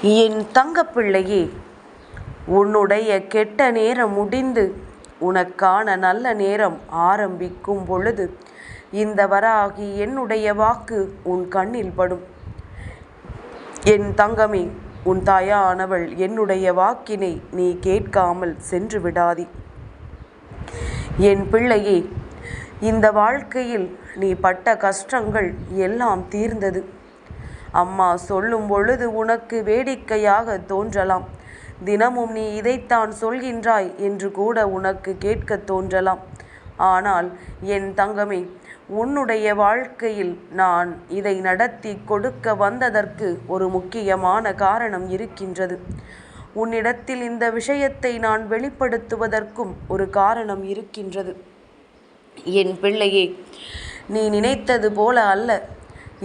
என் தங்கப்பிள்ளையே, உன்னுடைய கெட்ட நேரம் முடிந்து உனக்கான நல்ல நேரம் ஆரம்பிக்கும் பொழுது இந்த வராகி என்னுடைய வாக்கு உன் கண்ணில் படும். என் தங்கமே, உன் தாயானவள் என்னுடைய வாக்கினை நீ கேட்காமல் சென்று விடாதே. என் பிள்ளையே, இந்த வாழ்க்கையில் நீ பட்ட கஷ்டங்கள் எல்லாம் தீர்ந்தது. அம்மா சொல்லும் பொழுது உனக்கு வேடிக்கையாக தோன்றலாம். தினமும் நீ இதைத்தான் சொல்கின்றாய் என்று கூட உனக்கு கேட்க தோன்றலாம். ஆனால் என் தங்கமே, உன்னுடைய வாழ்க்கையில் நான் இதை நடத்தி கொடுக்க வந்ததற்கு ஒரு முக்கியமான காரணம் இருக்கின்றது. உன்னிடத்தில் இந்த விஷயத்தை நான் வெளிப்படுத்துவதற்கும் ஒரு காரணம் இருக்கின்றது. என் பிள்ளையே, நீ நினைத்தது போல அல்ல.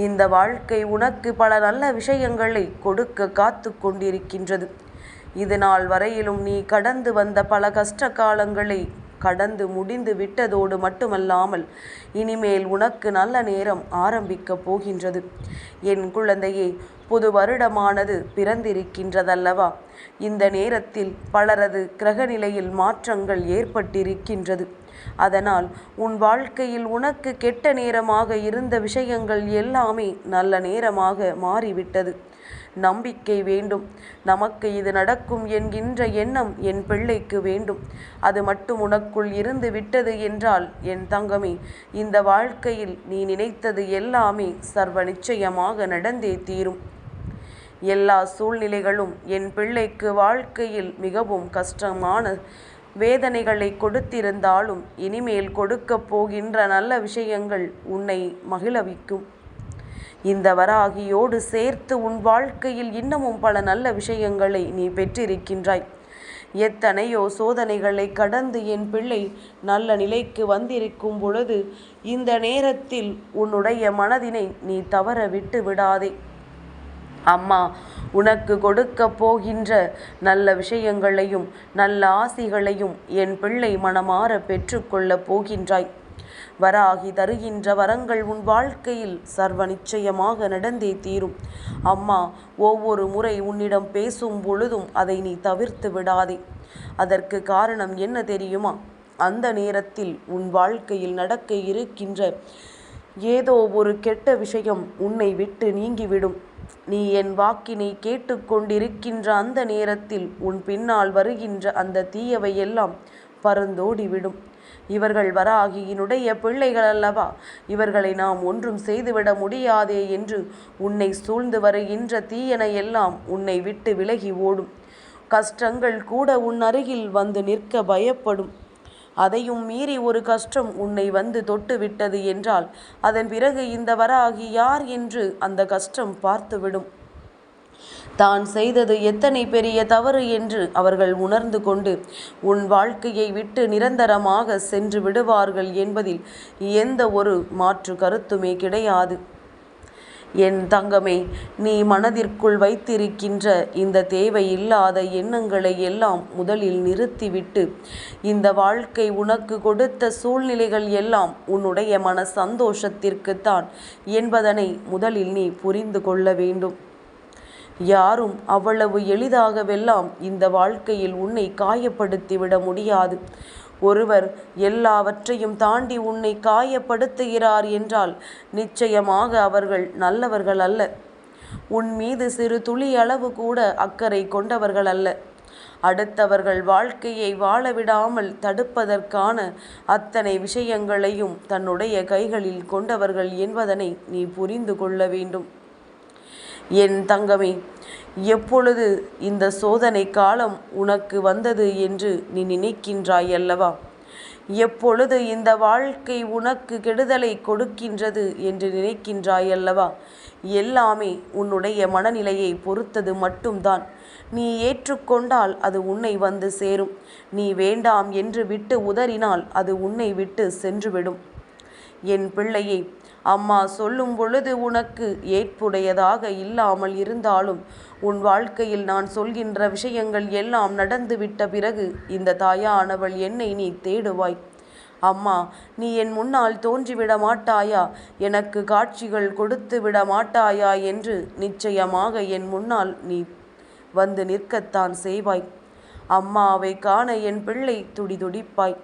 இந்த வாழ்க்கை உனக்கு பல நல்ல விஷயங்களை கொடுக்க காத்து கொண்டிருக்கின்றது. இது நாள் வரையிலும் நீ கடந்து வந்த பல கஷ்ட காலங்களை கடந்து முடிந்து விட்டதோடு மட்டுமல்லாமல் இனிமேல் உனக்கு நல்ல நேரம் ஆரம்பிக்கப் போகின்றது. என் குழந்தையே, புது வருடமானது பிறந்திருக்கின்றதல்லவா? இந்த நேரத்தில் பலரது கிரகநிலையில் மாற்றங்கள் ஏற்பட்டிருக்கின்றது. அதனால் உன் வாழ்க்கையில் உனக்கு கெட்ட நேரமாக இருந்த விஷயங்கள் எல்லாமே நல்ல நேரமாக மாறிவிட்டது. நம்பிக்கை வேண்டும். நமக்கு இது நடக்கும் என்கின்ற எண்ணம் என் பிள்ளைக்கு வேண்டும். அது மட்டும் உனக்குள் இருந்து விட்டது என்றால் என் தங்கமே, இந்த வாழ்க்கையில் நீ நினைத்தது எல்லாமே சர்வ நிச்சயமாக நடந்தே தீரும். எல்லா சூழ்நிலைகளும் என் பிள்ளைக்கு வாழ்க்கையில் மிகவும் கஷ்டமான வேதனைகளை கொடுத்திருந்தாலும் இனிமேல் கொடுக்கப் போகின்ற நல்ல விஷயங்கள் உன்னை மகிழவிக்கும். இந்த வராகியோடு சேர்த்து உன் வாழ்க்கையில் இன்னமும் பல நல்ல விஷயங்களை நீ பெற்றிருக்கின்றாய். எத்தனையோ சோதனைகளை கடந்து என் பிள்ளை நல்ல நிலைக்கு வந்திருக்கும் பொழுது இந்த நேரத்தில் உன்னுடைய மனதினை நீ தவற விட்டு விடாதே. அம்மா உனக்கு கொடுக்க போகின்ற நல்ல விஷயங்களையும் நல்ல ஆசிகளையும் என் பிள்ளை மனமாற பெற்றுக்கொள்ளப் போகின்றாய். வராகி தருகின்ற வரங்கள் உன் வாழ்க்கையில் சர்வ நிச்சயமாக நடந்தே தீரும். அம்மா ஒவ்வொரு முறை உன்னிடம் பேசும் பொழுதும் அதை நீ தவிர்த்து விடாதே. அதற்கு காரணம் என்ன தெரியுமா? அந்த நேரத்தில் உன் வாழ்க்கையில் நடக்க இருக்கின்ற ஏதோ ஒரு கெட்ட விஷயம் உன்னை விட்டு நீங்கிவிடும். நீ என் வாக்கினை கேட்டுக்கொண்டிருக்கின்ற அந்த நேரத்தில் உன் பின்னால் வருகின்ற அந்த தீயவையெல்லாம் பறந்தோடிவிடும். இவர்கள் வராகியினுடைய பிள்ளைகள் அல்லவா, இவர்களை நாம் ஒன்றும் செய்துவிட முடியாதே என்று உன்னை சூழ்ந்து வருகின்ற தீயன எல்லாம் உன்னை விட்டு விலகி ஓடும். கஷ்டங்கள் கூட உன் அருகில் வந்து நிற்க பயப்படும். அதையும் மீறி ஒரு கஷ்டம் உன்னை வந்து தொட்டு விட்டது என்றால் அதன் பிறகு இந்த வராகி யார் என்று அந்த கஷ்டம் பார்த்துவிடும். தான் செய்தது எத்தனை பெரிய தவறு என்று அவர்கள் உணர்ந்து கொண்டு உன் வாழ்க்கையை விட்டு நிரந்தரமாக சென்று விடுவார்கள் என்பதில் எந்த ஒரு மாற்று கருத்துமே கிடையாது. என் தங்கமே, நீ மனதிற்குள் வைத்திருக்கின்ற இந்த தேவையில்லாத எண்ணங்களை எல்லாம் முதலில் நிறுத்திவிட்டு இந்த வாழ்க்கை உனக்கு கொடுத்த சூழ்நிலைகள் எல்லாம் உன்னுடைய மன சந்தோஷத்திற்குத்தான் என்பதனை முதலில் நீ புரிந்து கொள்ள வேண்டும். யாரும் அவ்வளவு எளிதாகவெல்லாம் இந்த வாழ்க்கையில் உன்னை காயப்படுத்திவிட முடியாது. ஒருவர் எல்லாவற்றையும் தாண்டி உன்னை காயப்படுத்துகிறார் என்றால் நிச்சயமாக அவர்கள் நல்லவர்கள் அல்ல. உன் மீது சிறு துளி அளவு கூட அக்கறை கொண்டவர்கள் அல்ல. அடுத்தவர்கள் வாழ்க்கையை வாழவிடாமல் தடுப்பதற்கான அத்தனை விஷயங்களையும் தன்னுடைய கைகளில் கொண்டவர்கள் என்பதனை நீ புரிந்து கொள்ள வேண்டும். என் தங்கமே, எப்பொழுது இந்த சோதனை காலம் உனக்கு வந்தது என்று நீ நினைக்கின்றாய் அல்லவா? எப்பொழுது இந்த வாழ்க்கை உனக்கு கெடுதலை கொடுக்கின்றது என்று நினைக்கின்றாய் அல்லவா? எல்லாமே உன்னுடைய மனநிலையை பொறுத்தது மட்டும்தான். நீ ஏற்றுக்கொண்டால் அது உன்னை வந்து சேரும். நீ வேண்டாம் என்று விட்டு உதறினால் அது உன்னை விட்டு சென்றுவிடும். என் பிள்ளையை, அம்மா சொல்லும் பொழுது உனக்கு ஏற்புடையதாக இல்லாமல் இருந்தாலும் உன் வாழ்க்கையில் நான் சொல்கின்ற விஷயங்கள் எல்லாம் நடந்துவிட்ட பிறகு இந்த தாயானவள் என்னை நீ தேடுவாய். அம்மா, நீ என் முன்னால் தோன்றிவிட மாட்டாயா? எனக்கு காட்சிகள் கொடுத்து விட மாட்டாயா என்று நிச்சயமாக என் முன்னால் நீ வந்து நிற்கத்தான் செய்வாய். அம்மாவை காண என் பிள்ளை துடிதுடிப்பாய்.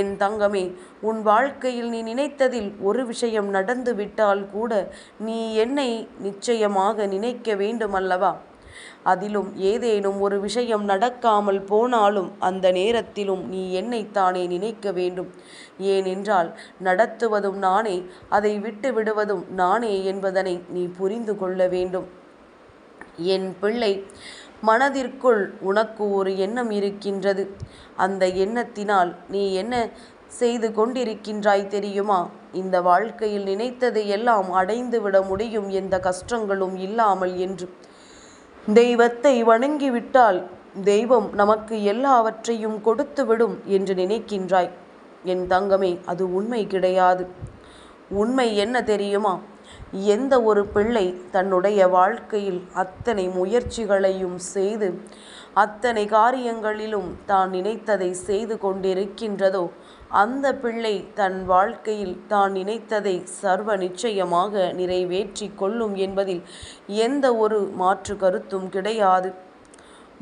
என் தங்கமே, உன் வாழ்க்கையில் நீ நினைத்ததில் ஒரு விஷயம் நடந்து விட்டால் கூட நீ என்னை நிச்சயமாக நினைக்க வேண்டும் அல்லவா? அதிலும் ஏதேனும் ஒரு விஷயம் நடக்காமல் போனாலும் அந்த நேரத்திலும் நீ என்னைத்தானே நினைக்க வேண்டும். ஏனென்றால் நடத்துவதும் நானே, அதை விட்டு விடுவதும் நானே என்பதனை நீ புரிந்து கொள்ள வேண்டும். என் பிள்ளை, மனதிற்குள் உனக்கு ஒரு எண்ணம் இருக்கின்றது. அந்த எண்ணத்தினால் நீ என்ன செய்து கொண்டிருக்கின்றாய் தெரியுமா? இந்த வாழ்க்கையில் நினைத்ததை எல்லாம் அடைந்துவிட முடியும், எந்த கஷ்டங்களும் இல்லாமல் என்று. தெய்வத்தை வணங்கிவிட்டால் தெய்வம் நமக்கு எல்லாவற்றையும் கொடுத்துவிடும் என்று நினைக்கின்றாய். என் தங்கமே, அது உண்மை கிடையாது. உண்மை என்ன தெரியுமா? எந்த ஒரு பிள்ளை தன்னுடைய வாழ்க்கையில் அத்தனை முயற்சிகளையும் செய்து அத்தனை காரியங்களிலும் தான் நினைத்ததை செய்து கொண்டிருக்கின்றதோ அந்த பிள்ளை தன் வாழ்க்கையில் தான் நினைத்ததை சர்வ நிச்சயமாக நிறைவேற்றி கொள்ளும் என்பதில் எந்த ஒரு மாற்று கருத்தும் கிடையாது.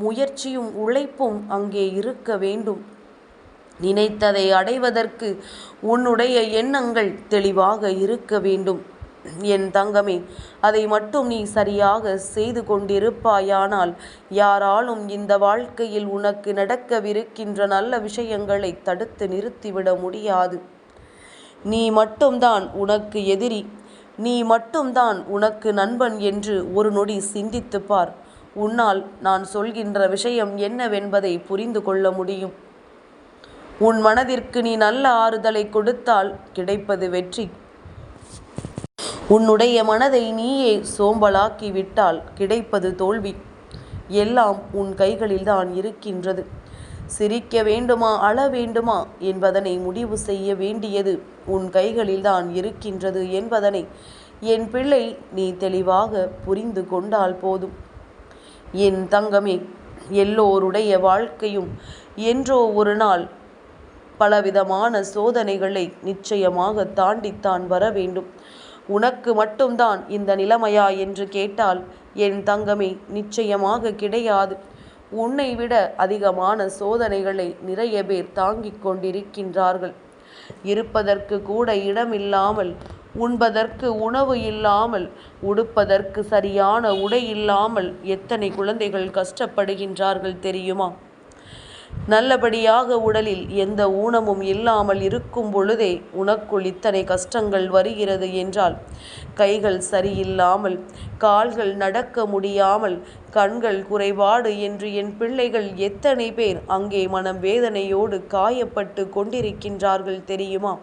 முயற்சியும் உழைப்பும் அங்கே இருக்க வேண்டும். நினைத்ததை அடைவதற்கு உன்னுடைய எண்ணங்கள் தெளிவாக இருக்க வேண்டும். என் தங்கமே, அதை மட்டும் நீ சரியாக செய்து கொண்டிருப்பாயானால் யாராலும் இந்த வாழ்க்கையில் உனக்கு நடக்கவிருக்கின்ற நல்ல விஷயங்களை தடுத்து நிறுத்திவிட முடியாது. நீ மட்டும்தான் உனக்கு எதிரி, நீ மட்டும்தான் உனக்கு நண்பன் என்று ஒரு நொடி சிந்தித்து பார். உன்னால் நான் சொல்கின்ற விஷயம் என்னவென்பதை புரிந்து கொள்ள முடியும். உன் மனதிற்கு நீ நல்ல ஆறுதலை கொடுத்தால் கிடைப்பது வெற்றி. உன்னுடைய மனதை நீயே சோம்பலாக்கி விட்டால் கிடைப்பது தோல்வி. எல்லாம் உன் கைகளில்தான் இருக்கின்றது. சிரிக்க வேண்டுமா அழ வேண்டுமா என்பதனை முடிவு செய்ய வேண்டியது உன் கைகளில்தான் இருக்கின்றது என்பதனை என் பிள்ளை நீ தெளிவாக புரிந்து கொண்டால் போதும். என் தங்கமே, எல்லோருடைய வாழ்க்கையும் என்றோ ஒரு நாள் பலவிதமான சோதனைகளை நிச்சயமாக தாண்டித்தான் வர வேண்டும். உனக்கு மட்டும்தான் இந்த நிலைமையா என்று கேட்டால் என் தங்கமே, நிச்சயமாக கிடையாது. உன்னை விட அதிகமான சோதனைகளை நிறைய பேர் தாங்கிக் கொண்டிருக்கின்றார்கள். இருப்பதற்கு கூட இடமில்லாமல், உண்பதற்கு உணவு இல்லாமல், உடுப்பதற்கு சரியான உடை இல்லாமல் எத்தனை குழந்தைகள் கஷ்டப்படுகின்றார்கள் தெரியுமா? நல்லபடியாக உடலில் எந்த ஊனமும் இல்லாமல் இருக்கும் பொழுதே உனக்குள் இத்தனை கஷ்டங்கள் வருகிறது என்றால், கைகள் சரியில்லாமல், கால்கள் நடக்க முடியாமல், கண்கள் குறைபாடு என்று என் பிள்ளைகள் எத்தனை பேர் அங்கே மனம் வேதனையோடு காயப்பட்டு கொண்டிருக்கின்றார்கள் தெரியுமா?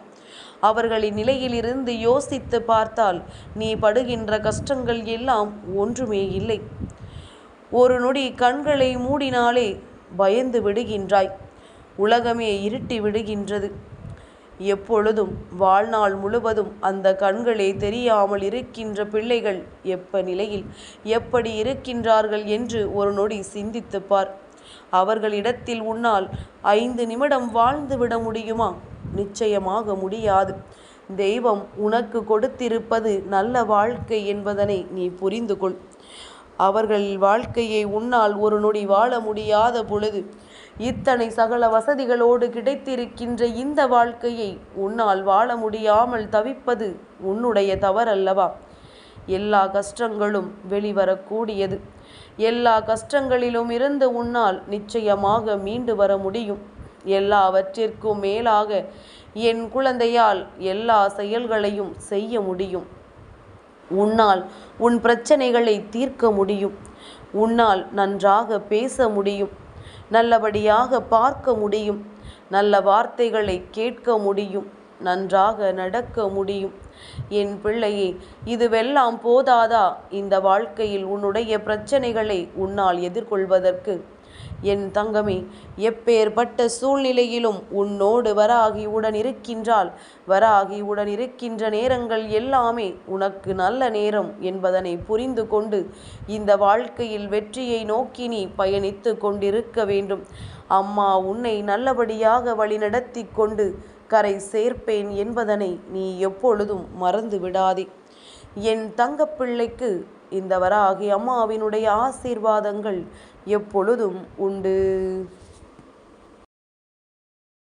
அவர்களின் நிலையிலிருந்து யோசித்து பார்த்தால் நீ படுகின்ற கஷ்டங்கள் எல்லாம் ஒன்றுமே இல்லை. ஒரு நொடி கண்களை மூடினாலே பயந்து விடுகின்றாய். உலகமே இருட்டி விடுகின்றது. எப்பொழுதும் வாழ்நாள் முழுவதும் அந்த கண்களே தெரியாமல் இருக்கின்ற பிள்ளைகள் எப்ப நிலையில் எப்படி இருக்கின்றார்கள் என்று ஒரு நொடி சிந்தித்து பார். அவர்களிடத்தில் உன்னால் 5 நிமிடம் வாழ்ந்துவிட முடியுமா? நிச்சயமாக முடியாது. தெய்வம் உனக்கு கொடுத்திருப்பது நல்ல வாழ்க்கை என்பதனை நீ புரிந்து கொள். அவர்கள் வாழ்க்கையை உன்னால் ஒரு நொடி வாழ முடியாத பொழுது, இத்தனை சகல வசதிகளோடு கிடைத்திருக்கின்ற இந்த வாழ்க்கையை உன்னால் வாழ முடியாமல் தவிப்பது உன்னுடைய தவறல்லவா? எல்லா கஷ்டங்களும் வெளிவரக்கூடியது. எல்லா கஷ்டங்களிலும் இருந்து உன்னால் நிச்சயமாக மீண்டு வர முடியும். எல்லாவற்றிற்கும் மேலாக என் குழந்தையால் எல்லா செயல்களையும் செய்ய முடியும். உன்னால் உன் பிரச்சனைகளை தீர்க்க முடியும். உன்னால் நன்றாக பேச முடியும், நல்லபடியாக பார்க்க முடியும், நல்ல வார்த்தைகளை கேட்க முடியும், நன்றாக நடக்க முடியும். என் பிள்ளையே, இதுவெல்லாம் போதாதா இந்த வாழ்க்கையில் உன்னுடைய பிரச்சனைகளை உன்னால் எதிர்கொள்வதற்கு? என் தங்கமே, எப்பேற்பட்ட சூழ்நிலையிலும் உன்னோடு வராகியுடன் இருக்கின்றாள். வராகியுடன் இருக்கின்ற நேரங்கள் எல்லாமே உனக்கு நல்ல நேரம் என்பதனை புரிந்து கொண்டு இந்த வாழ்க்கையில் வெற்றியை நோக்கி நீ பயணித்து கொண்டிருக்க வேண்டும். அம்மா உன்னை நல்லபடியாக வழிநடத்தி கொண்டு கரை சேர்ப்பேன் என்பதனை நீ எப்பொழுதும் மறந்து விடாதே. என் தங்கப்பிள்ளைக்கு இந்த வராகி அம்மாவினுடைய ஆசீர்வாதங்கள் எப்பொழுதும் உண்டு.